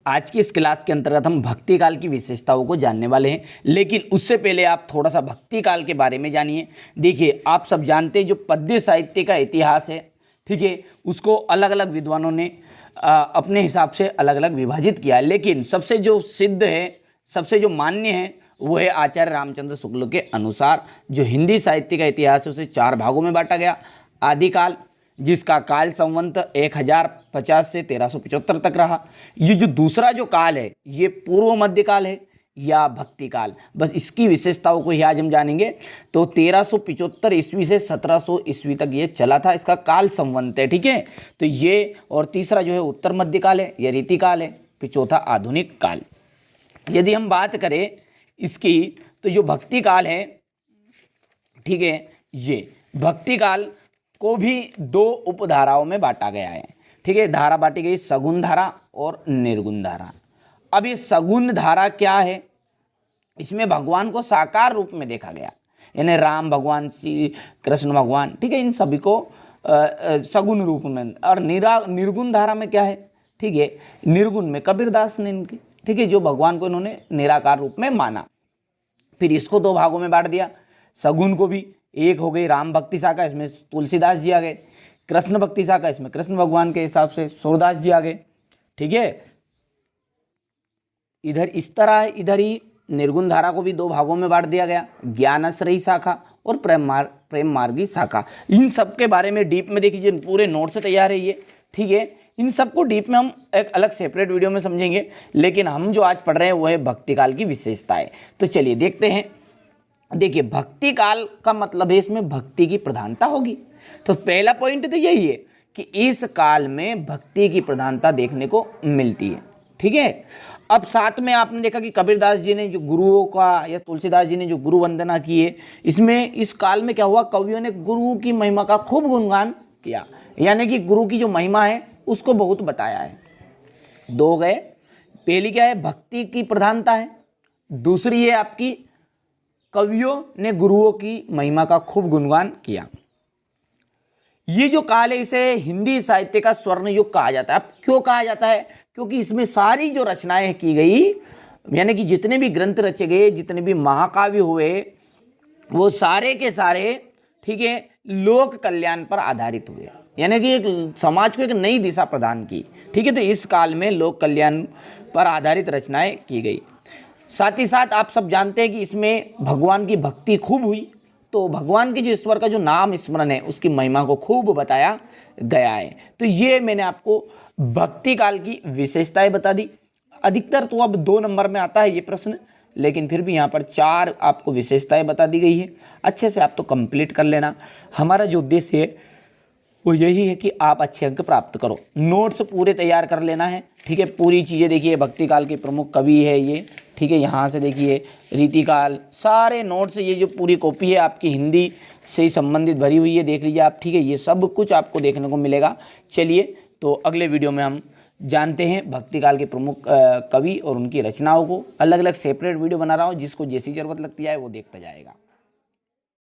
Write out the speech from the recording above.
आज की इस क्लास के अंतर्गत हम भक्ति काल की विशेषताओं को जानने वाले हैं, लेकिन उससे पहले आप थोड़ा सा भक्ति काल के बारे में जानिए। देखिए, आप सब जानते हैं जो पद्य साहित्य का इतिहास है, ठीक है, उसको अलग अलग विद्वानों ने अपने हिसाब से अलग अलग विभाजित किया, लेकिन सबसे जो सिद्ध है, सबसे जो मान्य है, वो है आचार्य रामचंद्र शुक्ल के अनुसार जो हिंदी साहित्य का इतिहास है उसे 4 भागों में बांटा गया। आदिकाल, जिसका काल संवत 1050 से 1375 तक रहा। ये जो दूसरा जो काल है ये पूर्व मध्य काल है या भक्ति काल। बस इसकी विशेषताओं को ही आज हम जानेंगे। तो 1375 ईस्वी से 1700 ईस्वी तक ये चला था, इसका काल संवत है, ठीक है। तो ये, और तीसरा जो है उत्तर मध्य काल है या रीति काल है, फिर चौथा आधुनिक काल। यदि हम बात करें इसकी, तो जो भक्ति काल है, ठीक है, ये भक्ति काल को भी 2 उपधाराओं में बांटा गया है, ठीक है। धारा बांटी गई सगुण धारा और निर्गुण धारा। अब ये सगुण धारा क्या है? इसमें भगवान को साकार रूप में देखा गया, यानी राम भगवान, श्री कृष्ण भगवान, ठीक है, इन सभी को सगुण रूप में। और निर्गुण धारा में क्या है, ठीक है, निर्गुण में कबीरदास ने इनके, ठीक है, जो भगवान को इन्होंने निराकार रूप में माना। फिर इसको 2 भागों में बांट दिया। सगुण को भी, एक हो गई राम भक्ति शाखा, इसमें तुलसीदास जी आ गए। कृष्ण भक्ति शाखा, इसमें कृष्ण भगवान के हिसाब से सूरदास जी आ गए, ठीक है। इधर इस तरह है। इधर ही निर्गुण धारा को भी 2 भागों में बांट दिया गया, ज्ञानाश्रयी शाखा और प्रेम मार्गी शाखा। इन सब के बारे में डीप में देखिए, पूरे नोट से तैयार है ये, ठीक है। इन सबको डीप में हम एक अलग सेपरेट वीडियो में समझेंगे, लेकिन हम जो आज पढ़ रहे हैं वो है भक्ति काल की विशेषताएं। तो चलिए देखते हैं। देखिए, भक्ति काल का मतलब है इसमें भक्ति की प्रधानता होगी। तो पहला पॉइंट तो यही है कि इस काल में भक्ति की प्रधानता देखने को मिलती है, ठीक है। अब साथ में आपने देखा कि कबीरदास जी ने जो गुरुओं का, या तुलसीदास जी ने जो गुरु वंदना की है, इसमें इस काल में क्या हुआ, कवियों ने गुरु की महिमा का खूब गुणगान किया, यानी कि गुरु की जो महिमा है उसको बहुत बताया है। 2 गए। पहली क्या है, भक्ति की प्रधानता है। दूसरी है आपकी, कवियों ने गुरुओं की महिमा का खूब गुणगान किया। ये जो काल है इसे हिंदी साहित्य का स्वर्ण युग कहा जाता है। अब क्यों कहा जाता है? क्योंकि इसमें सारी जो रचनाएं की गई, यानी कि जितने भी ग्रंथ रचे गए, जितने भी महाकाव्य हुए, वो सारे के सारे, ठीक है, लोक कल्याण पर आधारित हुए, यानी कि एक समाज को एक नई दिशा प्रदान की, ठीक है। तो इस काल में लोक कल्याण पर आधारित रचनाएं की गई। साथ ही साथ आप सब जानते हैं कि इसमें भगवान की भक्ति खूब हुई, तो भगवान के जो ईश्वर का जो नाम स्मरण है उसकी महिमा को खूब बताया गया है। तो ये मैंने आपको भक्ति काल की विशेषताएं बता दी। अधिकतर तो अब 2 नंबर में आता है ये प्रश्न, लेकिन फिर भी यहाँ पर 4 आपको विशेषताएं बता दी गई है। अच्छे से आप तो कंप्लीट कर लेना। हमारा जो उद्देश्य है वो यही है कि आप अच्छे अंक प्राप्त करो। नोट्स पूरे तैयार कर लेना है, ठीक है। पूरी चीज़ें देखिए, भक्ति काल के प्रमुख कवि है ये, ठीक है। यहाँ से देखिए रीतिकाल, सारे नोट्स, ये जो पूरी कॉपी है आपकी हिंदी से संबंधित भरी हुई है, देख लीजिए आप, ठीक है। ये सब कुछ आपको देखने को मिलेगा। चलिए, तो अगले वीडियो में हम जानते हैं भक्ति काल के प्रमुख कवि और उनकी रचनाओं को। अलग अलग सेपरेट वीडियो बना रहा हूँ, जिसको जैसी ज़रूरत लगती है वो देखता जाएगा।